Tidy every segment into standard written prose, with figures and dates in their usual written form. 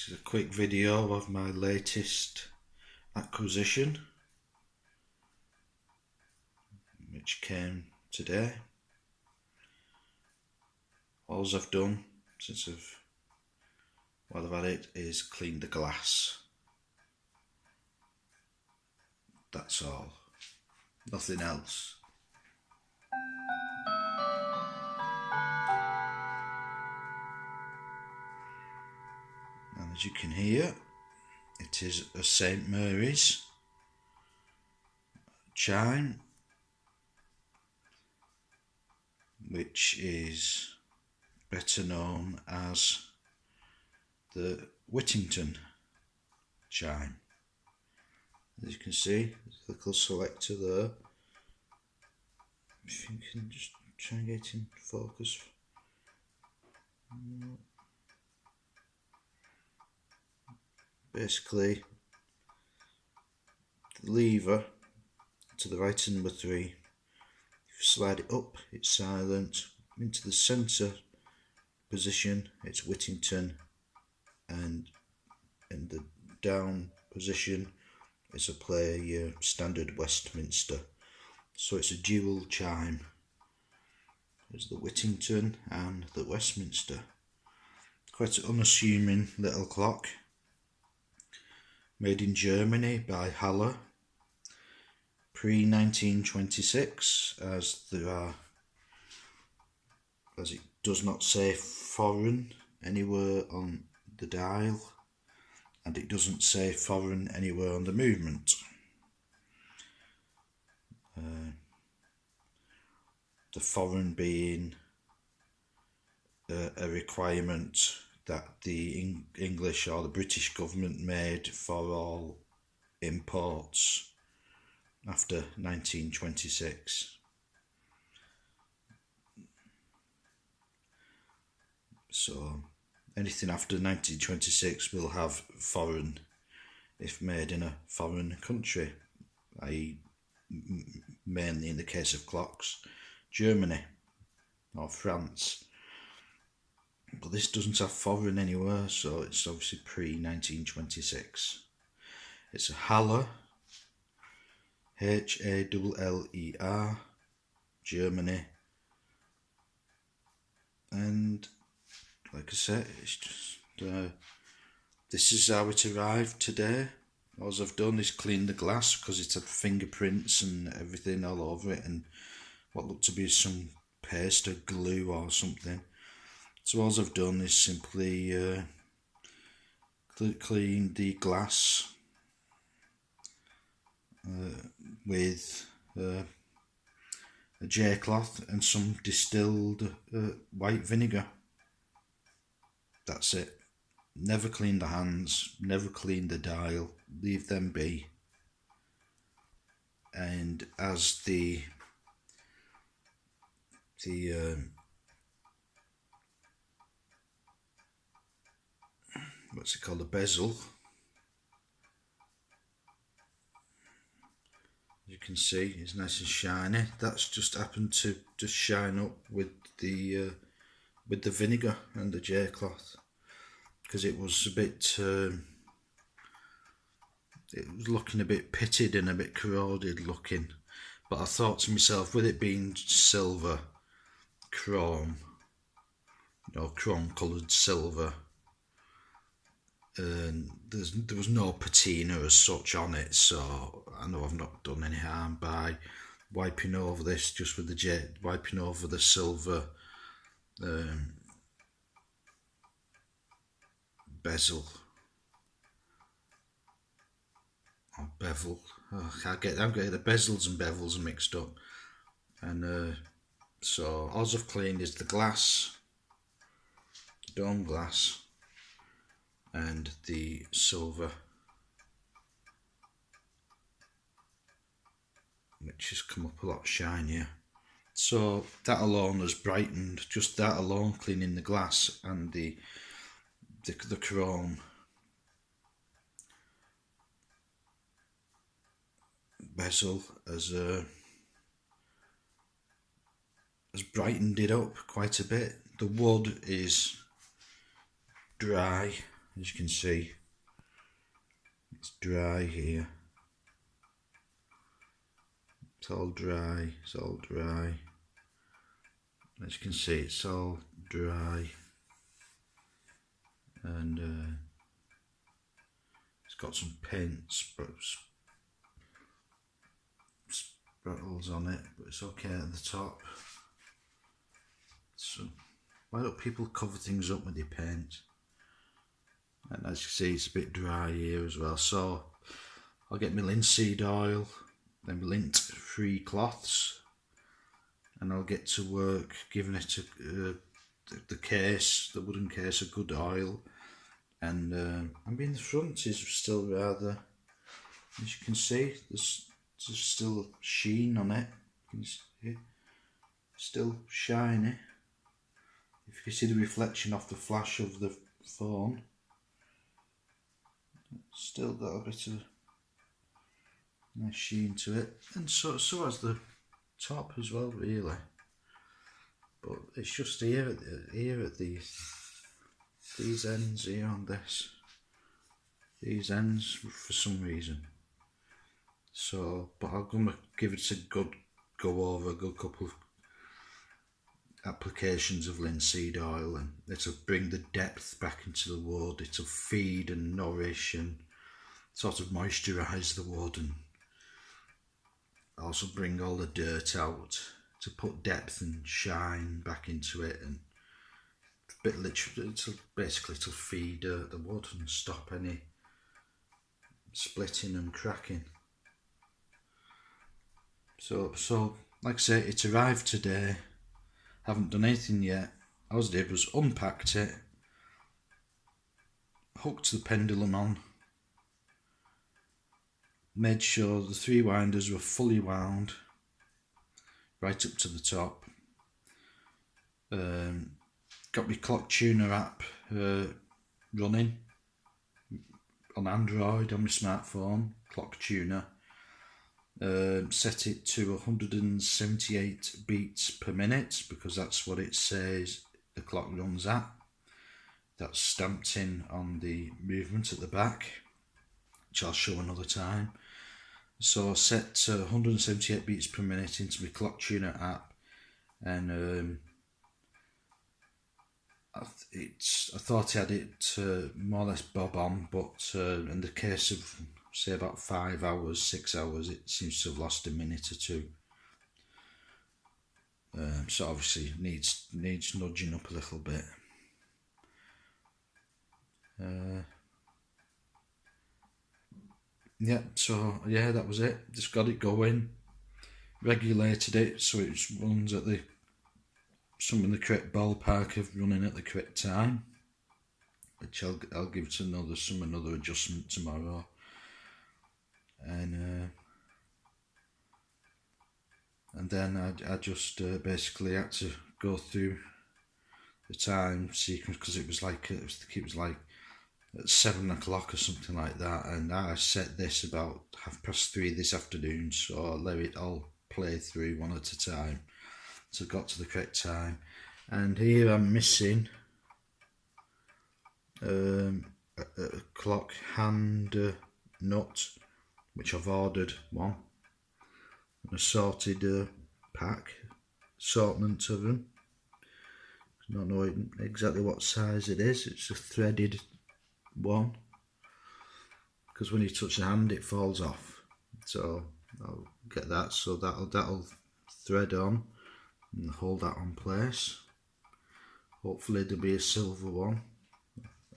This is a quick video of my latest acquisition, which came today. All I've done since I've had it is clean the glass. That's all. Nothing else. And as you can hear, it is a St. Mary's chime, which is better known as the Whittington chime. As you can see, there's a little selector there. If you can just try and get in focus. Basically, the lever to the right of number 3, if you slide it up, it's silent. Into the centre position, it's Whittington, and in the down position, it's a standard Westminster. So it's a dual chime. There's the Whittington and the Westminster. Quite an unassuming little clock. Made in Germany by Halle, pre-1926, as it does not say foreign anywhere on the dial, and it doesn't say foreign anywhere on the movement. The foreign being a requirement that the English or the British government made for all imports after 1926. So anything after 1926 will have foreign if made in a foreign country, i.e. mainly in the case of clocks, Germany or France. But this doesn't have foreign anywhere, so it's obviously pre-1926. It's a Halle, Halleer, Germany. And like I said, it's just this is how it arrived today. All I've done is clean the glass because it had fingerprints and everything all over it, and what looked to be some paste or glue or something. So all I've done is simply clean the glass with a J cloth and some distilled white vinegar. That's it. Never clean the hands, never clean the dial, leave them be. And as the what's it called, the bezel, as you can see, it's nice and shiny. That's just happened to just shine up with the vinegar and the J cloth, because it was a bit it was looking a bit pitted and a bit corroded looking. But I thought to myself, with it being silver, chrome coloured silver, and there was no patina as such on it, so I know I've not done any harm by wiping over this just with the wiping over the silver bezel or bevel. I'm getting the bezels and bevels mixed up. And so all I've cleaned is the glass, the dome glass, and the silver, which has come up a lot shinier. So that alone has brightened, just that alone, cleaning the glass and the chrome bezel has brightened it up quite a bit. The wood is dry as you can see, it's dry here. It's all dry, it's all dry. As you can see, it's all dry, and it's got some paint sprinkles on it, but it's okay at the top. So why don't people cover things up with their paint? And as you see, it's a bit dry here as well, so I'll get my linseed oil, then my lint-free cloths, and I'll get to work giving it the case, the wooden case, a good oil. And I mean, the front is still rather, as you can see, there's still sheen on it. You can see, still shiny. If you can see the reflection off the flash of the phone, it's still got a bit of nice sheen to it, and so has the top as well, really. But it's just here at these ends here on these ends for some reason. So, but I'm gonna give it a good go over, a good couple of applications of linseed oil, and it'll bring the depth back into the wood. It'll feed and nourish and sort of moisturise the wood, and also bring all the dirt out to put depth and shine back into it, and it'll feed the wood and stop any splitting and cracking. So like I say, it arrived today. Haven't done anything yet. All I did was unpacked it, hooked the pendulum on, made sure the 3 winders were fully wound right up to the top. Got my clock tuner app running on Android on my smartphone, clock tuner. Set it to 178 beats per minute because that's what it says the clock runs at. That's stamped in on the movement at the back, which I'll show another time. So I set 178 beats per minute into my clock tuner app, and I thought I had it more or less bob on, but in the case of say about 5 hours, 6 hours, it seems to have lost a minute or two. So obviously needs nudging up a little bit. Yeah, so yeah, that was it. Just got it going, regulated it so it runs at the the correct ballpark of running at the correct time, which I'll give it another adjustment tomorrow. And then I just basically had to go through the time sequence, because it was like at 7 o'clock or something like that, and I set this about 3:30 this afternoon, so I let it all play through one at a time so I got to the correct time. And here I'm missing a clock hand nut, which I've ordered one, an assorted assortment of them. I don't know exactly what size it is. It's a threaded one, because when you touch the hand it falls off, so I'll get that, so that'll thread on and hold that on place. Hopefully there'll be a silver one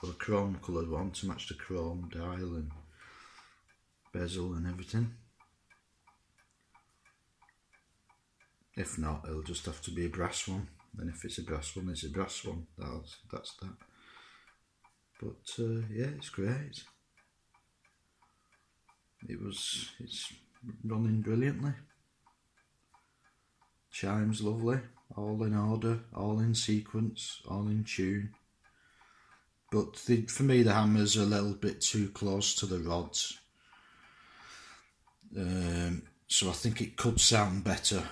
or a chrome coloured one to match the chrome dial and bezel and everything. If not, it'll just have to be a brass one, and if it's a brass one, it's a brass one. That's that. But yeah, it's great. It's running brilliantly. Chime's lovely, all in order, all in sequence, all in tune. But for me, the hammers are a little bit too close to the rods. So I think it could sound better.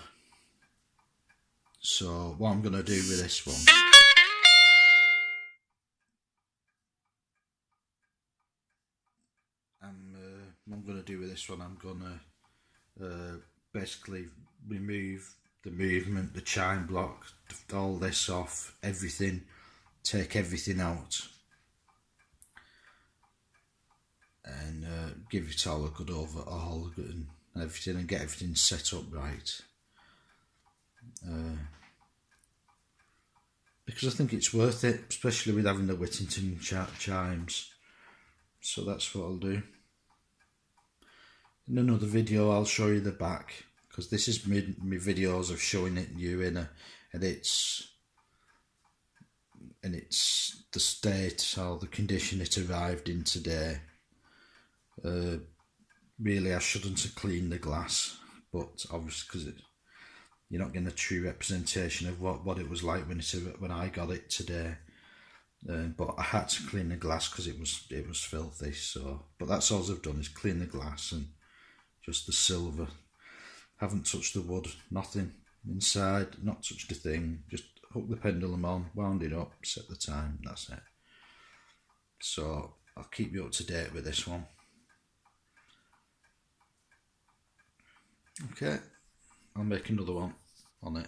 So what I'm going to do with this one, what I'm going to do with this one, I'm going to basically remove the movement, the chime block, all this off, everything, take everything out, and give it all a good overhaul and everything, and get everything set up right. Because I think it's worth it, especially with having the Whittington chimes. So that's what I'll do. In another video I'll show you the back, because this is my videos of showing it new and it's the state or the condition it arrived in today. Really I shouldn't have cleaned the glass, but obviously because you're not getting a true representation of what it was like when I got it today. But I had to clean the glass because it was filthy. So, but that's all I've done is clean the glass and just the silver. Haven't touched the wood, nothing inside, not touched a thing. Just hooked the pendulum on, wound it up, set the time. That's it. So I'll keep you up to date with this one. Okay, I'll make another one on it.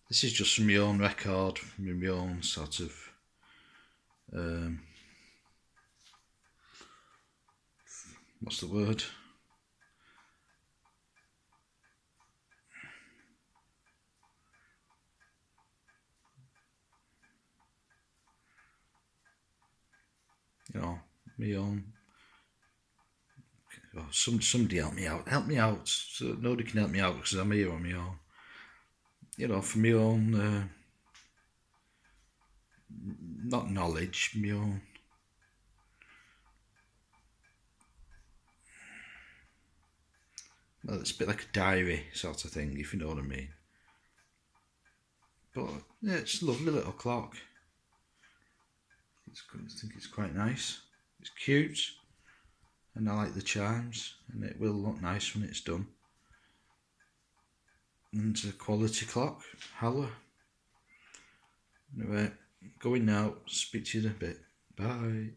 This is just from my own record, from my own sort of what's the word? You know, my own. Oh, somebody help me out. Help me out. So nobody can help me out because I'm here on my own. You know, for my own, not knowledge, my own. Well, it's a bit like a diary sort of thing, if you know what I mean. But yeah, it's a lovely little clock. I think it's quite nice. It's cute, and I like the chimes, and it will look nice when it's done. And it's a quality clock, Halla. Anyway, going now. Speak to you in a bit. Bye.